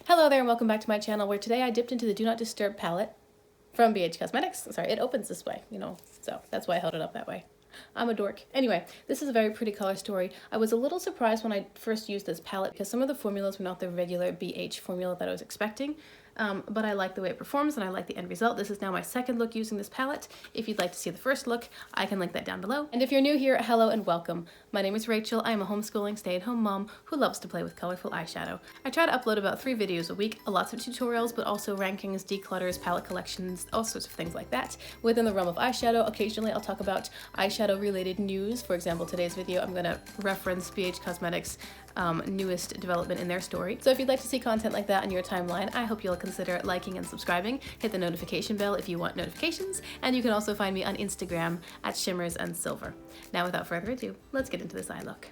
Hello there and welcome back to my channel, where today I dipped into the Do Not Disturb palette from BH Cosmetics. Sorry, it opens this way, so that's why I held it up that way. I'm a dork. Anyway, this is a very pretty color story. I was a little surprised when I first used this palette because some of the formulas were not the regular BH formula that I was expecting. But I like the way it performs and I like the end result. This is now my second look using this palette. If you'd like to see the first look, I can link that down below. And if you're new here, hello and welcome. My name is Rachel. I am a homeschooling stay-at-home mom who loves to play with colorful eyeshadow. I try to upload about 3 videos a week, lots of tutorials, but also rankings, declutters, palette collections, all sorts of things like that. Within the realm of eyeshadow, occasionally I'll talk about eyeshadow related news. For example, today's video, I'm going to reference BH Cosmetics' newest development in their story. So if you'd like to see content like that on your timeline, I hope you'll consider liking and subscribing. Hit the notification bell if you want notifications, and you can also find me on Instagram at Shimmers and Silver. Now without further ado, let's get into this eye look.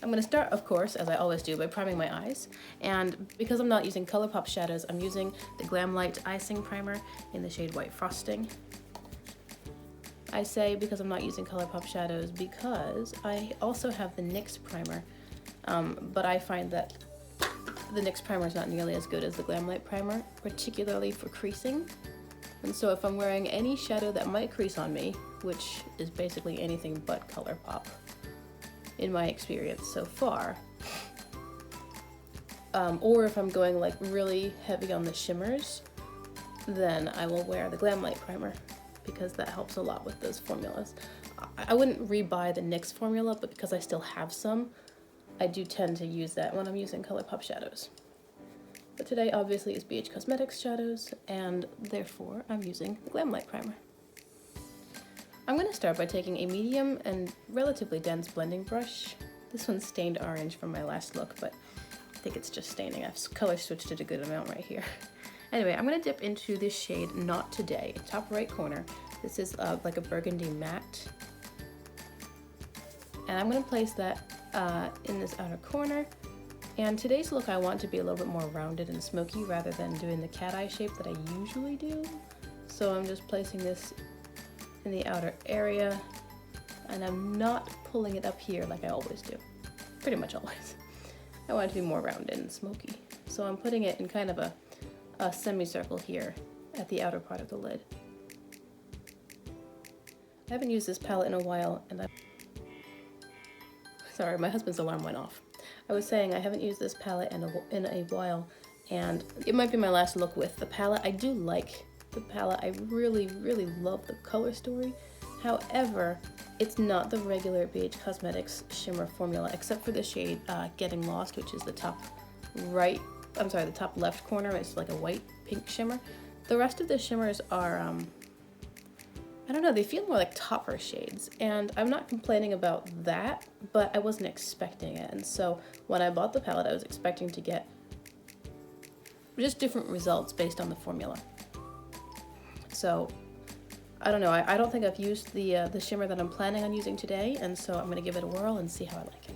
I'm going to start, of course, as I always do, by priming my eyes, and because I'm not using ColourPop shadows, I'm using the Glam Light Icing Primer in the shade White Frosting. I say because I'm not using ColourPop shadows because I also have the NYX primer, but I find that the NYX primer is not nearly as good as the Glam Light primer, particularly for creasing. And so if I'm wearing any shadow that might crease on me, which is basically anything but ColourPop in my experience so far, or if I'm going like really heavy on the shimmers, then I will wear the Glam Light primer, because that helps a lot with those formulas. I wouldn't rebuy the NYX formula, but because I still have some, I do tend to use that when I'm using ColourPop shadows. But today obviously is BH Cosmetics shadows, and therefore I'm using the Glam Light primer. I'm going to start by taking a medium and relatively dense blending brush. This one's stained orange from my last look, but I think it's just staining. I've color switched it a good amount right here. Anyway, I'm going to dip into this shade Not Today, top right corner. This is like a burgundy matte. And I'm going to place that in this outer corner. And today's look I want to be a little bit more rounded and smoky rather than doing the cat eye shape that I usually do. So I'm just placing this in the outer area, and I'm not pulling it up here like I always do. Pretty much always. I want it to be more rounded and smoky. So I'm putting it in kind of a semicircle here at the outer part of the lid. I haven't used this palette in a while, and sorry, my husband's alarm went off. I was saying I haven't used this palette in a while, and it might be my last look with the palette. I do like the palette. I really, really love the color story. However, it's not the regular BH Cosmetics shimmer formula, except for the shade Getting Lost, which is the top the top left corner. It's like a white pink shimmer. The rest of the shimmers are, I don't know, they feel more like topper shades, and I'm not complaining about that, but I wasn't expecting it. And so when I bought the palette, I was expecting to get just different results based on the formula. So I don't know, I don't think I've used the shimmer that I'm planning on using today, and so I'm going to give it a whirl and see how I like it.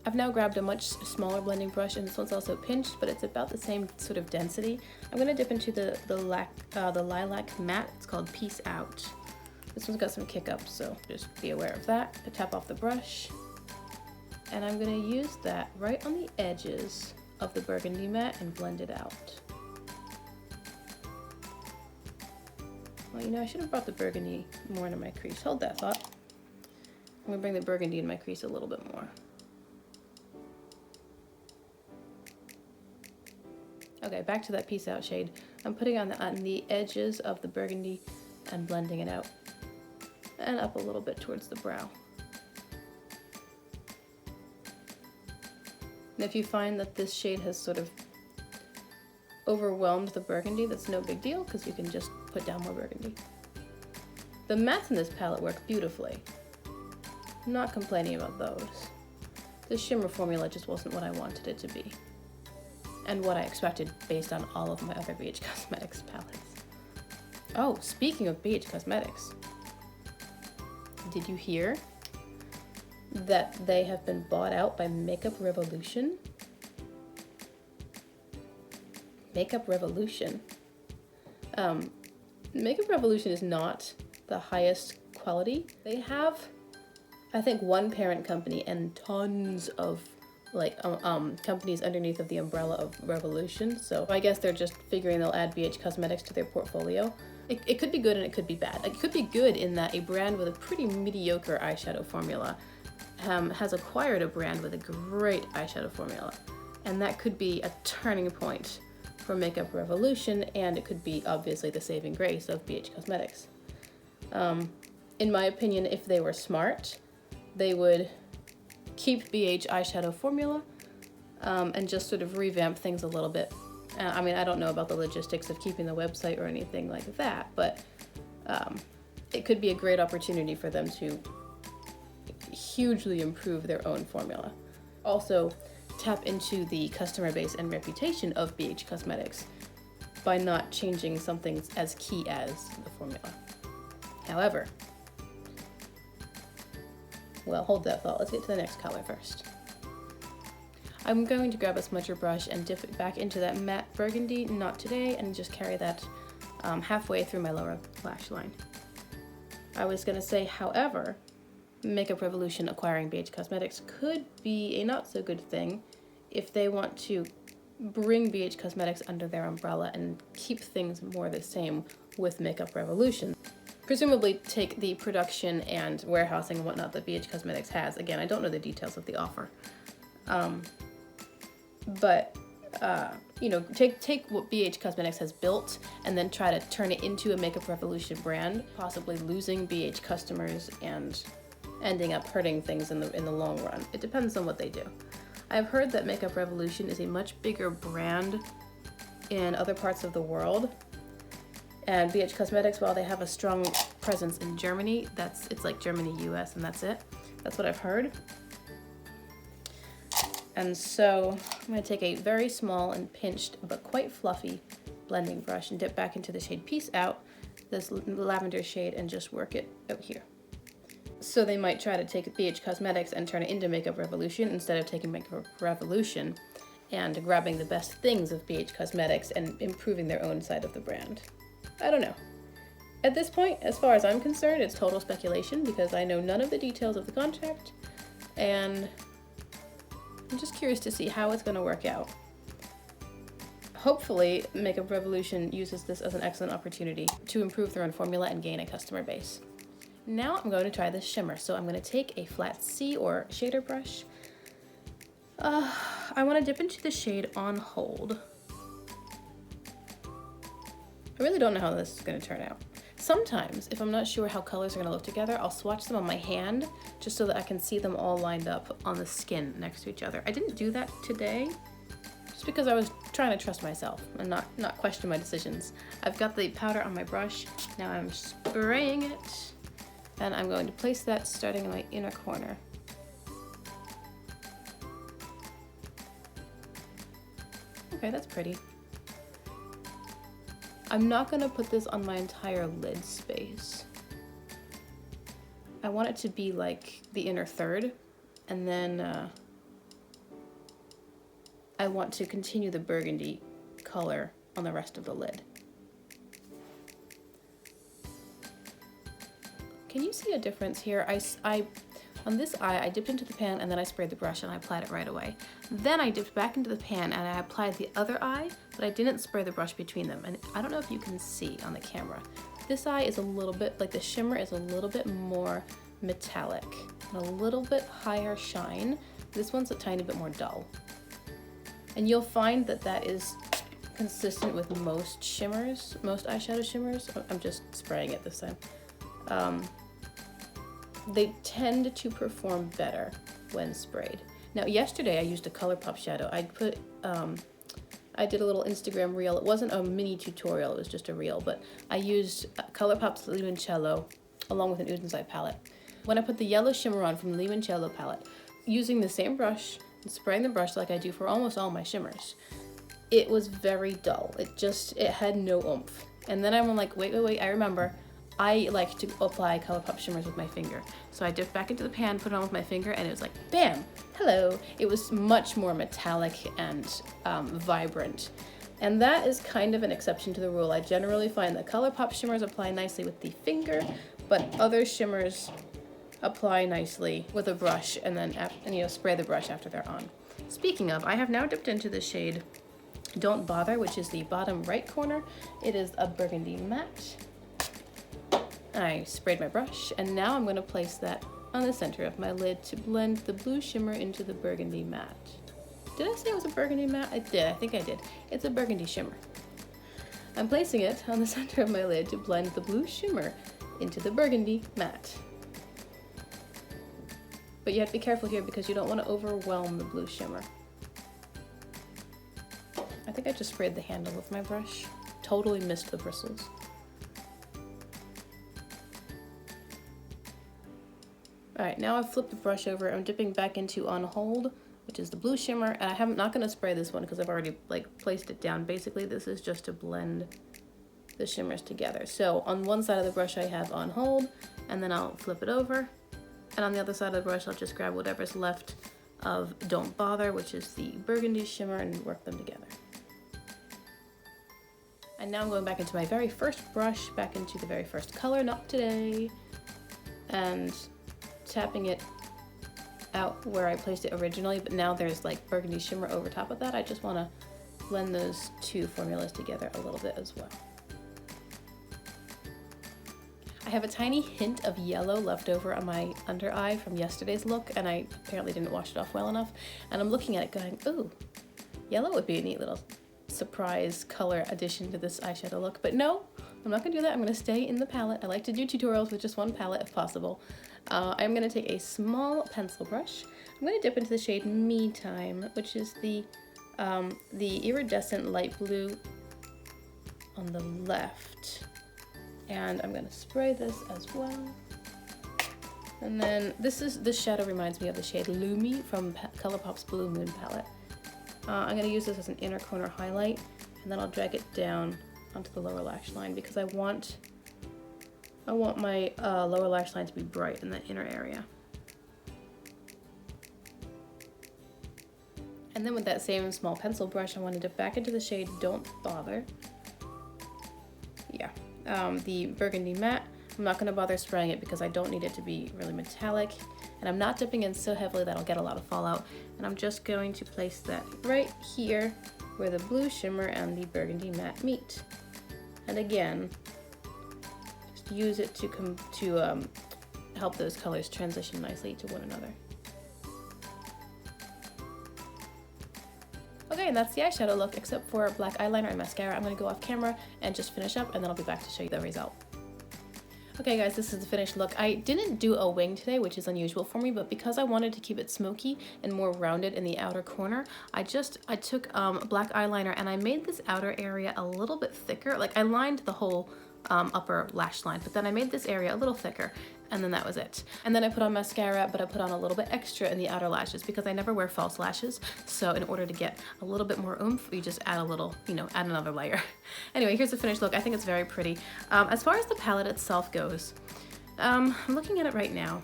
I've now grabbed a much smaller blending brush, and this one's also pinched, but it's about the same sort of density. I'm going to dip into the lilac matte. It's called Peace Out. This one's got some kick up, so just be aware of that. I tap off the brush, and I'm going to use that right on the edges of the burgundy matte and blend it out. Well, you know, I should have brought the burgundy more into my crease. Hold that thought. I'm going to bring the burgundy in my crease a little bit more. Okay, back to that Peace Out shade. I'm putting on the edges of the burgundy and blending it out. And up a little bit towards the brow. And if you find that this shade has sort of overwhelmed the burgundy, that's no big deal, because you can just put down more burgundy. The mattes in this palette work beautifully. I'm not complaining about those. The shimmer formula just wasn't what I wanted it to be, and what I expected based on all of my other BH Cosmetics palettes. Oh, speaking of BH Cosmetics, did you hear that they have been bought out by Makeup Revolution? Makeup Revolution. Makeup Revolution is not the highest quality. They have I think one parent company and tons of like companies underneath of the umbrella of Revolution. So I guess they're just figuring they'll add BH Cosmetics to their portfolio. It could be good and it could be bad. Like, it could be good in that a brand with a pretty mediocre eyeshadow formula has acquired a brand with a great eyeshadow formula. And that could be a turning point for Makeup Revolution, and it could be obviously the saving grace of BH Cosmetics. In my opinion, if they were smart, they would keep BH eyeshadow formula and just sort of revamp things a little bit. I mean, I don't know about the logistics of keeping the website or anything like that, but it could be a great opportunity for them to hugely improve their own formula. Also, tap into the customer base and reputation of BH Cosmetics by not changing something as key as the formula. However, well, hold that thought. Let's get to the next color first. I'm going to grab a smudger brush and dip it back into that matte burgundy, not today, and just carry that halfway through my lower lash line. I was gonna say, however, Makeup Revolution acquiring BH Cosmetics could be a not so good thing if they want to bring BH Cosmetics under their umbrella and keep things more the same with Makeup Revolution. Presumably take the production and warehousing and whatnot that BH Cosmetics has. Again, I don't know the details of the offer. You know, take what BH Cosmetics has built and then try to turn it into a Makeup Revolution brand, possibly losing BH customers and ending up hurting things in the long run. It depends on what they do. I've heard that Makeup Revolution is a much bigger brand in other parts of the world. And BH Cosmetics, while they have a strong presence in Germany, it's like Germany, US, and that's it. That's what I've heard. And so I'm going to take a very small and pinched but quite fluffy blending brush and dip back into the shade Peace Out, this lavender shade, and just work it out here. So they might try to take BH Cosmetics and turn it into Makeup Revolution instead of taking Makeup Revolution and grabbing the best things of BH Cosmetics and improving their own side of the brand. I don't know. At this point, as far as I'm concerned, it's total speculation because I know none of the details of the contract, and I'm just curious to see how it's going to work out. Hopefully, Makeup Revolution uses this as an excellent opportunity to improve their own formula and gain a customer base. Now I'm going to try this shimmer. So I'm going to take a flat C or shader brush. I want to dip into the shade On Hold. I really don't know how this is going to turn out. Sometimes, if I'm not sure how colors are going to look together, I'll swatch them on my hand just so that I can see them all lined up on the skin next to each other. I didn't do that today just because I was trying to trust myself and not question my decisions. I've got the powder on my brush. Now I'm spraying it, and I'm going to place that starting in my inner corner. Okay, that's pretty. I'm not going to put this on my entire lid space. I want it to be like the inner third, and then I want to continue the burgundy color on the rest of the lid. Can you see a difference here? On this eye, I dipped into the pan and then I sprayed the brush and I applied it right away. Then I dipped back into the pan and I applied the other eye, but I didn't spray the brush between them. And I don't know if you can see on the camera. This eye is a little bit, like the shimmer is a little bit more metallic and a little bit higher shine. This one's a tiny bit more dull. And you'll find that that is consistent with most shimmers, most eyeshadow shimmers. I'm just spraying it this time. They tend to perform better when sprayed. Now, yesterday I used a ColourPop shadow. I did a little Instagram reel. It wasn't a mini tutorial, it was just a reel, but I used ColourPop's Limoncello along with an Oudenside palette. When I put the yellow shimmer on from the Limoncello palette, using the same brush and spraying the brush like I do for almost all my shimmers, it was very dull. It had no oomph. And then I'm like, wait, I remember. I like to apply ColourPop shimmers with my finger. So I dipped back into the pan, put it on with my finger, and it was like, bam, hello. It was much more metallic and vibrant. And that is kind of an exception to the rule. I generally find that ColourPop shimmers apply nicely with the finger, but other shimmers apply nicely with a brush and then spray the brush after they're on. Speaking of, I have now dipped into the shade Don't Bother, which is the bottom right corner. It is a burgundy matte. I sprayed my brush, and now I'm going to place that on the center of my lid to blend the blue shimmer into the burgundy matte. Did I say it was a burgundy matte? I did, I think I did. It's a burgundy shimmer. I'm placing it on the center of my lid to blend the blue shimmer into the burgundy matte. But you have to be careful here because you don't want to overwhelm the blue shimmer. I think I just sprayed the handle with my brush. Totally missed the bristles. Alright, now I've flipped the brush over. I'm dipping back into On Hold, which is the blue shimmer. And I'm not going to spray this one because I've already placed it down. Basically, this is just to blend the shimmers together. So on one side of the brush I have On Hold, and then I'll flip it over. And on the other side of the brush, I'll just grab whatever's left of Don't Bother, which is the burgundy shimmer, and work them together. And now I'm going back into my very first brush, back into the very first color, Not Today, and tapping it out where I placed it originally, but now there's like burgundy shimmer over top of that. I just want to blend those two formulas together a little bit as well. I have a tiny hint of yellow left over on my under eye from yesterday's look, and I apparently didn't wash it off well enough. And I'm looking at it going, ooh, yellow would be a neat little surprise color addition to this eyeshadow look. But no, I'm not gonna do that. I'm gonna stay in the palette. I like to do tutorials with just one palette if possible. I'm gonna take a small pencil brush. I'm gonna dip into the shade Me Time, which is the iridescent light blue on the left. And I'm gonna spray this as well. And then this shadow reminds me of the shade Lumi from ColourPop's Blue Moon palette. I'm gonna use this as an inner corner highlight, and then I'll drag it down onto the lower lash line because I want my lower lash line to be bright in that inner area. And then with that same small pencil brush, I want to dip back into the shade Don't Bother. Yeah, the burgundy matte. I'm not going to bother spraying it because I don't need it to be really metallic. And I'm not dipping in so heavily that I'll get a lot of fallout. And I'm just going to place that right here where the blue shimmer and the burgundy matte meet. And again, just use it to help those colors transition nicely to one another. Okay, and that's the eyeshadow look, except for black eyeliner and mascara. I'm going to go off camera and just finish up, and then I'll be back to show you the result. Okay guys, this is the finished look. I didn't do a wing today, which is unusual for me, but because I wanted to keep it smoky and more rounded in the outer corner, I took black eyeliner and I made this outer area a little bit thicker. Like I lined the whole upper lash line, but then I made this area a little thicker, and then that was it. And then I put on mascara, but I put on a little bit extra in the outer lashes because I never wear false lashes. So in order to get a little bit more oomph, you just add a little, add another layer. Anyway, here's the finished look. I think it's very pretty. As far as the palette itself goes, I'm looking at it right now.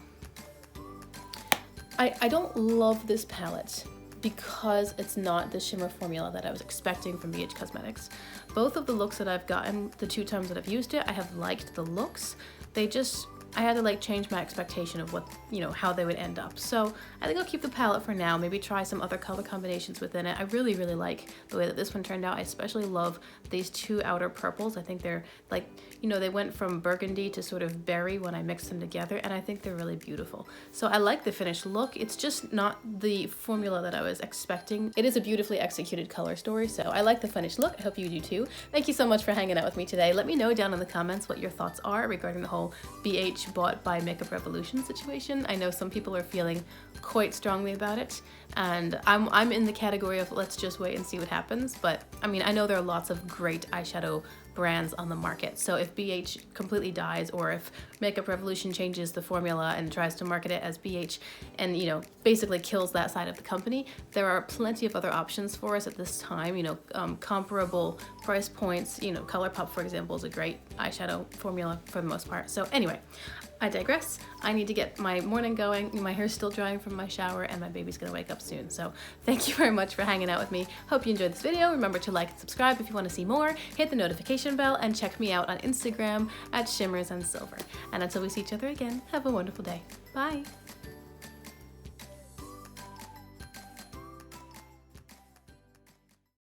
I don't love this palette because it's not the shimmer formula that I was expecting from BH Cosmetics. Both of the looks that I've gotten, the 2 times that I've used it, I have liked the looks. I had to change my expectation of what, how they would end up. So I think I'll keep the palette for now, maybe try some other color combinations within it. I really, really like the way that this one turned out. I especially love these 2 outer purples. I think they're they went from burgundy to sort of berry when I mixed them together, and I think they're really beautiful. So I like the finished look. It's just not the formula that I was expecting. It is a beautifully executed color story, so I like the finished look. I hope you do too. Thank you so much for hanging out with me today. Let me know down in the comments what your thoughts are regarding the whole BH bought by Makeup Revolution situation. I know some people are feeling quite strongly about it, and I'm in the category of let's just wait and see what happens. But I mean, I know there are lots of great eyeshadow brands on the market, so if BH completely dies, or if Makeup Revolution changes the formula and tries to market it as BH and basically kills that side of the company, there are plenty of other options for us at this time, comparable price points. ColourPop, for example, is a great eyeshadow formula for the most part. So anyway, I digress. I need to get my morning going. My hair's still drying from my shower and my baby's gonna wake up soon. So thank you very much for hanging out with me. Hope you enjoyed this video. Remember to like and subscribe if you want to see more. Hit the notification bell and check me out on Instagram at Shimmers and Silver. And until we see each other again, have a wonderful day. Bye.